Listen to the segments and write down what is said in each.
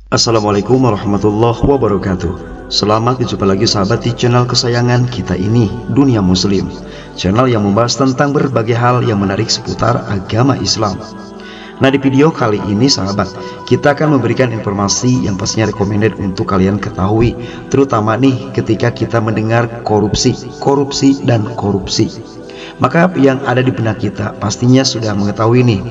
Assalamualaikum warahmatullahi wabarakatuh. Selamat berjumpa lagi sahabat di channel kesayangan kita ini, Dunia Muslim. Channel yang membahas tentang berbagai hal yang menarik seputar agama Islam. Nah, di video kali ini sahabat, kita akan memberikan informasi yang pastinya recommended untuk kalian ketahui, terutama nih ketika kita mendengar korupsi. Maka yang ada di benak kita pastinya sudah mengetahui nih,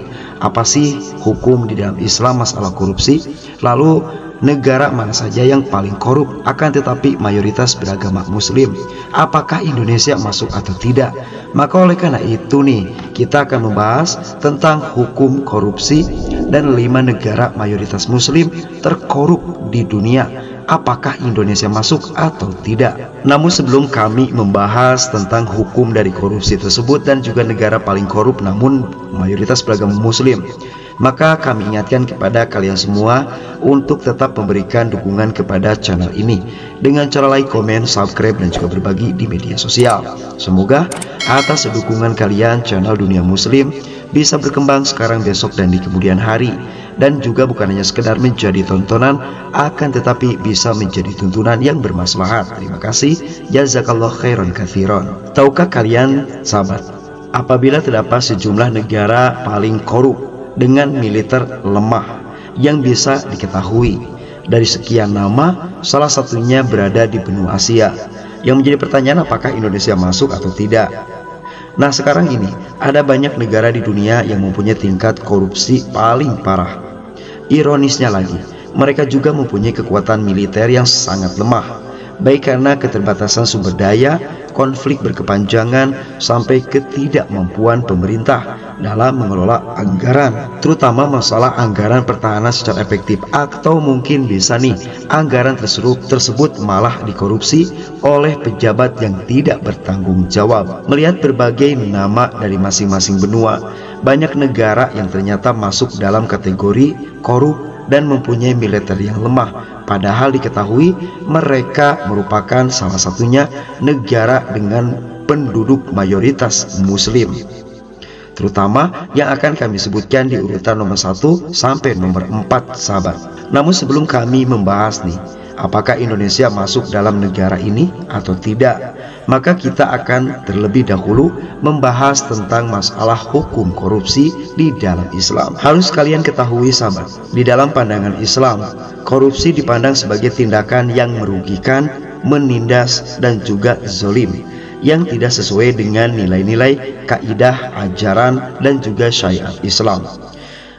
apa sih hukum di dalam Islam masalah korupsi, lalu negara mana saja yang paling korup, akan tetapi mayoritas beragama Muslim, apakah Indonesia masuk atau tidak. Maka oleh karena itu nih, kita akan membahas tentang hukum korupsi dan 5 negara mayoritas Muslim terkorup di dunia, apakah Indonesia masuk atau tidak. Namun sebelum kami membahas tentang hukum dari korupsi tersebut dan juga negara paling korup namun mayoritas beragama Muslim, maka kami ingatkan kepada kalian semua untuk tetap memberikan dukungan kepada channel ini dengan cara like, komen, subscribe, dan juga berbagi di media sosial. Semoga atas dukungan kalian channel Dunia Muslim bisa berkembang sekarang, besok, dan di kemudian hari, dan juga bukan hanya sekedar menjadi tontonan, akan tetapi bisa menjadi tuntunan yang bermaslahat. Terima kasih, jazakallah khairan katsiran. Tahukah kalian sahabat, apabila terdapat sejumlah negara paling korup dengan militer lemah yang bisa diketahui dari sekian nama, salah satunya berada di benua Asia, yang menjadi pertanyaan apakah Indonesia masuk atau tidak. Nah, sekarang ini ada banyak negara di dunia yang mempunyai tingkat korupsi paling parah. Ironisnya lagi, mereka juga mempunyai kekuatan militer yang sangat lemah, baik karena keterbatasan sumber daya, konflik berkepanjangan, sampai ketidakmampuan pemerintah dalam mengelola anggaran, terutama masalah anggaran pertahanan secara efektif, atau mungkin bisa nih anggaran tersebut malah dikorupsi oleh pejabat yang tidak bertanggung jawab. Melihat berbagai nama dari masing-masing benua, banyak negara yang ternyata masuk dalam kategori korup dan mempunyai militer yang lemah, padahal diketahui mereka merupakan salah satunya negara dengan penduduk mayoritas Muslim, terutama yang akan kami sebutkan di urutan nomor 1 sampai nomor 4 sahabat. Namun sebelum kami membahas nih, apakah Indonesia masuk dalam negara ini atau tidak, maka kita akan terlebih dahulu membahas tentang masalah hukum korupsi di dalam Islam. Harus kalian ketahui sahabat, di dalam pandangan Islam, korupsi dipandang sebagai tindakan yang merugikan, menindas, dan juga zalim, yang tidak sesuai dengan nilai-nilai, kaidah, ajaran, dan juga syariat Islam.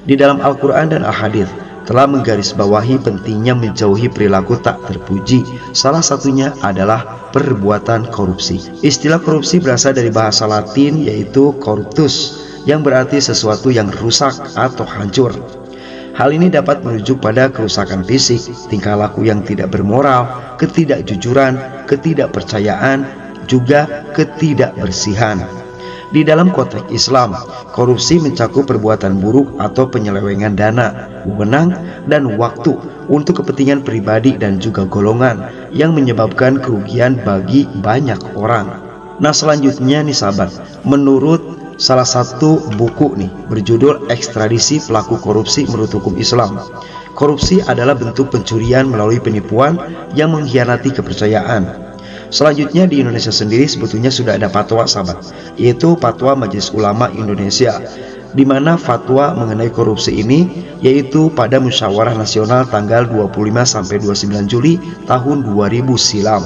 Di dalam Al-Quran dan Al-Hadits telah menggarisbawahi pentingnya menjauhi perilaku tak terpuji. Salah satunya adalah perbuatan korupsi. Istilah korupsi berasal dari bahasa Latin yaitu corruptus, yang berarti sesuatu yang rusak atau hancur. Hal ini dapat merujuk pada kerusakan fisik, tingkah laku yang tidak bermoral, ketidakjujuran, ketidakpercayaan, juga ketidakbersihan. Di dalam konteks Islam, korupsi mencakup perbuatan buruk atau penyelewengan dana, wewenang, dan waktu untuk kepentingan pribadi dan juga golongan yang menyebabkan kerugian bagi banyak orang. Nah, selanjutnya nih sahabat, menurut salah satu buku nih berjudul Ekstradisi Pelaku Korupsi Menurut Hukum Islam, korupsi adalah bentuk pencurian melalui penipuan yang mengkhianati kepercayaan. Selanjutnya di Indonesia sendiri sebetulnya sudah ada fatwa sahabat, yaitu Fatwa Majelis Ulama Indonesia, di mana fatwa mengenai korupsi ini yaitu pada Musyawarah Nasional tanggal 25 sampai 29 Juli tahun 2000 silam.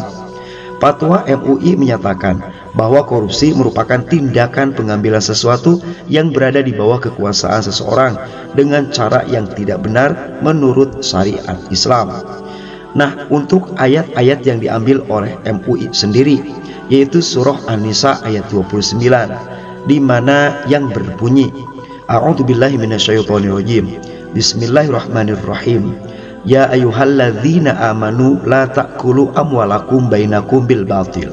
Fatwa MUI menyatakan bahwa korupsi merupakan tindakan pengambilan sesuatu yang berada di bawah kekuasaan seseorang dengan cara yang tidak benar menurut syariat Islam. Nah, untuk ayat-ayat yang diambil oleh MUI sendiri, yaitu surah An-Nisa ayat 29, di mana yang berbunyi, A'udzubillahi minasyaitonirrajim, Bismillahirrahmanirrahim, Ya ayyuhalladzina amanu la ta'kulu amwalakum bainakum bil batil,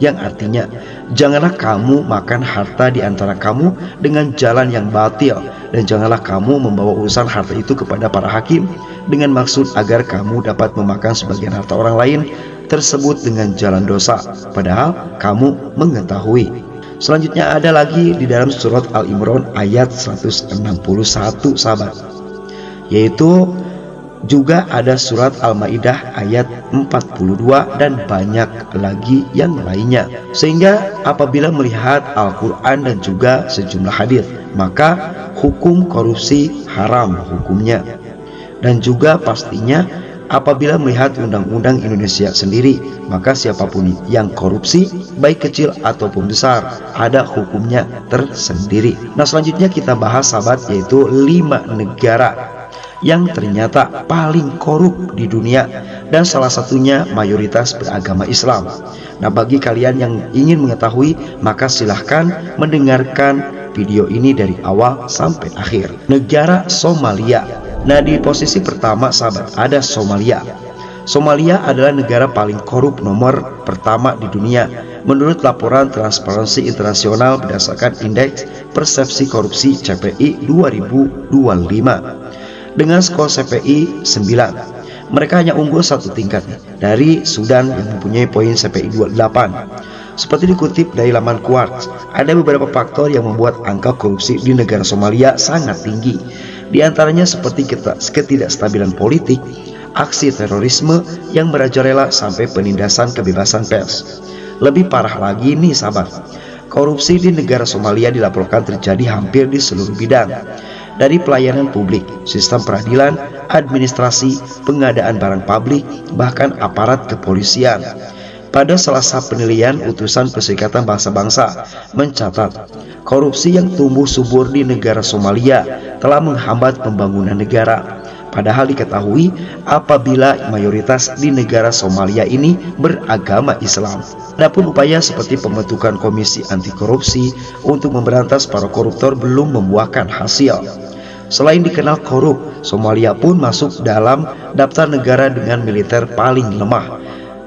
yang artinya, janganlah kamu makan harta di antara kamu dengan jalan yang batil, dan janganlah kamu membawa urusan harta itu kepada para hakim dengan maksud agar kamu dapat memakan sebagian harta orang lain tersebut dengan jalan dosa, padahal kamu mengetahui. Selanjutnya ada lagi di dalam surat Al-Imran ayat 161 sahabat, yaitu juga ada surat Al-Maidah ayat 42 dan banyak lagi yang lainnya. Sehingga apabila melihat Al-Quran dan juga sejumlah hadis, maka hukum korupsi haram hukumnya. Dan juga pastinya apabila melihat undang-undang Indonesia sendiri, maka siapapun yang korupsi, baik kecil ataupun besar, ada hukumnya tersendiri. Nah, selanjutnya kita bahas sahabat, yaitu 5 negara yang ternyata paling korup di dunia, dan salah satunya mayoritas beragama Islam. Nah, bagi kalian yang ingin mengetahui, maka silahkan mendengarkan video ini dari awal sampai akhir. Negara Somalia. Nah, di posisi pertama sahabat ada Somalia. Somalia adalah negara paling korup nomor pertama di dunia menurut laporan Transparansi Internasional berdasarkan Indeks Persepsi Korupsi CPI 2025 dengan skor CPI 9. Mereka hanya unggul 1 tingkat dari Sudan yang mempunyai poin CPI 28. Seperti dikutip dari laman Quartz, ada beberapa faktor yang membuat angka korupsi di negara Somalia sangat tinggi. Di antaranya seperti ketidakstabilan politik, aksi terorisme yang merajalela sampai penindasan kebebasan pers. Lebih parah lagi nih sahabat, korupsi di negara Somalia dilaporkan terjadi hampir di seluruh bidang, dari pelayanan publik, sistem peradilan, administrasi, pengadaan barang publik, bahkan aparat kepolisian. Pada Selasa penilaian utusan Perserikatan Bangsa-Bangsa mencatat korupsi yang tumbuh subur di negara Somalia telah menghambat pembangunan negara. Padahal diketahui apabila mayoritas di negara Somalia ini beragama Islam. Adapun upaya seperti pembentukan komisi anti korupsi untuk memberantas para koruptor belum membuahkan hasil. Selain dikenal korup, Somalia pun masuk dalam daftar negara dengan militer paling lemah.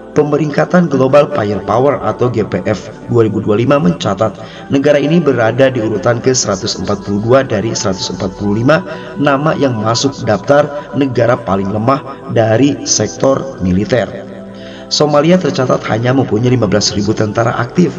Pemeringkatan Global Firepower atau GPF 2025 mencatat negara ini berada di urutan ke-142 dari 145 nama yang masuk daftar negara paling lemah dari sektor militer. Somalia tercatat hanya mempunyai 15.000 tentara aktif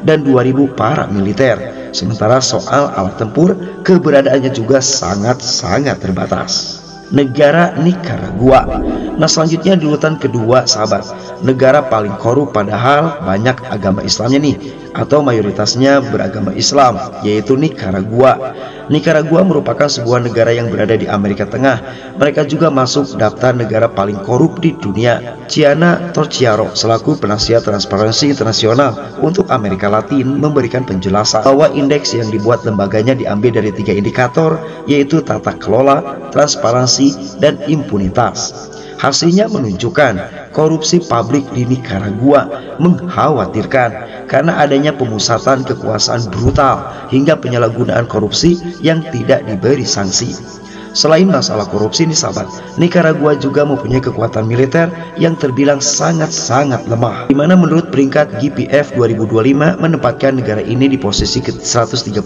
dan 2.000 para militer. Sementara soal alat tempur, keberadaannya juga sangat-sangat terbatas. Negara Nicaragua. Nah, selanjutnya di urutan kedua sahabat, negara paling korup padahal banyak agama Islamnya nih, atau mayoritasnya beragama Islam, yaitu Nicaragua. Nicaragua merupakan sebuah negara yang berada di Amerika Tengah. Mereka juga masuk daftar negara paling korup di dunia. Chiana Torchiaro selaku penasihat Transparansi Internasional untuk Amerika Latin memberikan penjelasan bahwa indeks yang dibuat lembaganya diambil dari 3 indikator, yaitu tata kelola, transparansi, dan impunitas. Hasilnya menunjukkan korupsi publik di Nicaragua mengkhawatirkan karena adanya pemusatan kekuasaan brutal hingga penyalahgunaan korupsi yang tidak diberi sanksi. Selain masalah korupsi nih sahabat, Nicaragua juga mempunyai kekuatan militer yang terbilang sangat-sangat lemah, di mana menurut peringkat GPF 2025 menempatkan negara ini di posisi ke-131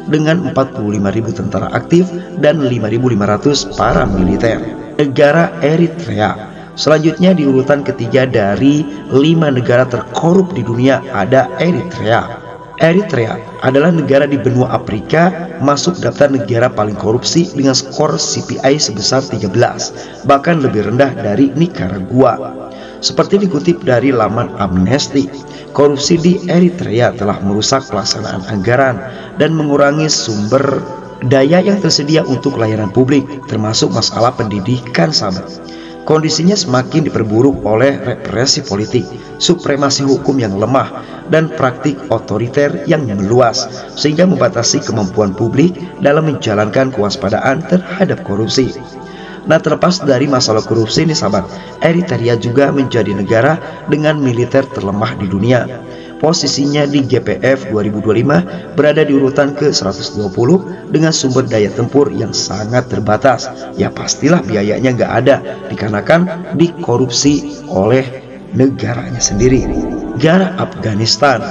dengan 45.000 tentara aktif dan 5.500 para militer. Negara Eritrea. Selanjutnya di urutan ketiga dari 5 negara terkorup di dunia ada Eritrea. Eritrea adalah negara di benua Afrika masuk daftar negara paling korupsi dengan skor CPI sebesar 13, bahkan lebih rendah dari Nicaragua. Seperti dikutip dari laman Amnesty, korupsi di Eritrea telah merusak pelaksanaan anggaran dan mengurangi sumber daya yang tersedia untuk layanan publik, termasuk masalah pendidikan sahabat. Kondisinya semakin diperburuk oleh represi politik, supremasi hukum yang lemah, dan praktik otoriter yang meluas, sehingga membatasi kemampuan publik dalam menjalankan kewaspadaan terhadap korupsi. Nah, terlepas dari masalah korupsi ini sahabat, Eritrea juga menjadi negara dengan militer terlemah di dunia. Posisinya di GPF 2025 berada di urutan ke-120 dengan sumber daya tempur yang sangat terbatas. Ya pastilah biayanya nggak ada, dikarenakan dikorupsi oleh negaranya sendiri. Negara Afghanistan.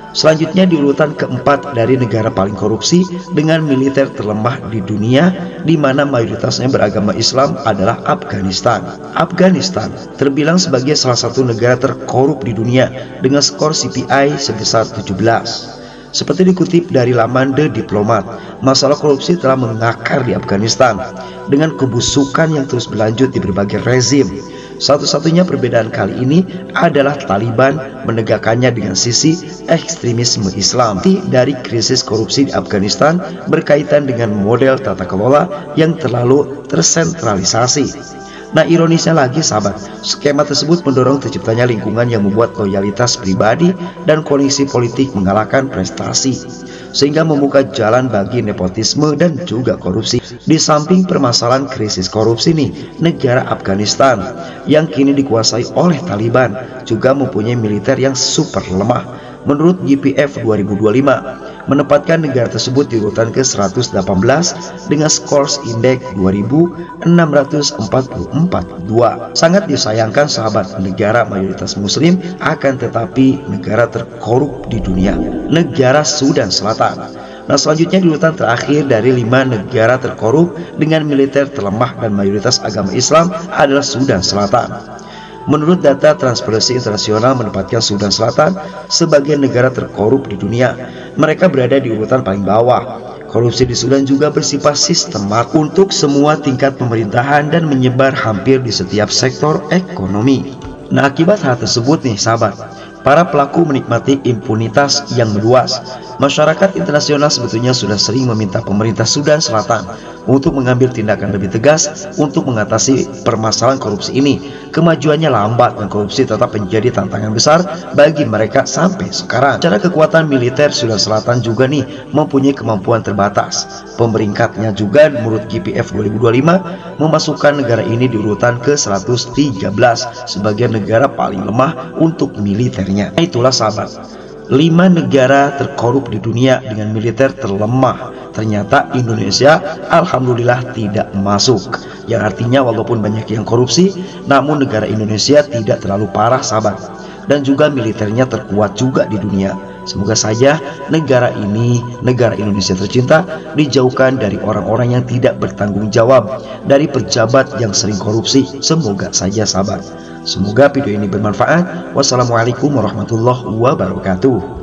Selanjutnya di urutan keempat dari negara paling korupsi dengan militer terlemah di dunia, di mana mayoritasnya beragama Islam adalah Afghanistan. Afghanistan terbilang sebagai salah satu negara terkorup di dunia dengan skor CPI sebesar 17. Seperti dikutip dari laman The Diplomat, masalah korupsi telah mengakar di Afghanistan dengan kebusukan yang terus berlanjut di berbagai rezim. Satu-satunya perbedaan kali ini adalah Taliban menegakkannya dengan sisi ekstremisme Islam. Dari krisis korupsi di Afghanistan berkaitan dengan model tata kelola yang terlalu tersentralisasi. Nah, ironisnya lagi sahabat, skema tersebut mendorong terciptanya lingkungan yang membuat loyalitas pribadi dan koneksi politik mengalahkan prestasi, sehingga membuka jalan bagi nepotisme dan juga korupsi. Di samping permasalahan krisis korupsi nih, negara Afghanistan yang kini dikuasai oleh Taliban juga mempunyai militer yang super lemah. Menurut GPF 2025, menempatkan negara tersebut di urutan ke-118 dengan skor indeks 2644-2. Sangat disayangkan sahabat, negara mayoritas muslim akan tetapi negara terkorup di dunia, negara Sudan Selatan. Nah, selanjutnya di urutan terakhir dari 5 negara terkorup dengan militer terlemah dan mayoritas agama Islam adalah Sudan Selatan. Menurut data Transparency International menempatkan Sudan Selatan sebagai negara terkorup di dunia. Mereka berada di urutan paling bawah. Korupsi di Sudan juga bersifat sistematis untuk semua tingkat pemerintahan dan menyebar hampir di setiap sektor ekonomi. Nah, akibat hal tersebut nih sahabat, para pelaku menikmati impunitas yang meluas. Masyarakat internasional sebetulnya sudah sering meminta pemerintah Sudan Selatan untuk mengambil tindakan lebih tegas untuk mengatasi permasalahan korupsi ini. Kemajuannya lambat dan korupsi tetap menjadi tantangan besar bagi mereka sampai sekarang. Secara kekuatan militer, Sudan Selatan juga nih mempunyai kemampuan terbatas. Pemeringkatnya juga menurut GPF 2025 memasukkan negara ini di urutan ke-113 sebagai negara paling lemah untuk militernya. Itulah sahabat, 5 negara terkorup di dunia dengan militer terlemah. Ternyata Indonesia alhamdulillah tidak masuk. Yang artinya walaupun banyak yang korupsi, namun negara Indonesia tidak terlalu parah sahabat. Dan juga militernya terkuat juga di dunia. Semoga saja negara ini, negara Indonesia tercinta, dijauhkan dari orang-orang yang tidak bertanggung jawab, dari pejabat yang sering korupsi. Semoga saja sahabat. Semoga video ini bermanfaat. Wassalamualaikum warahmatullahi wabarakatuh.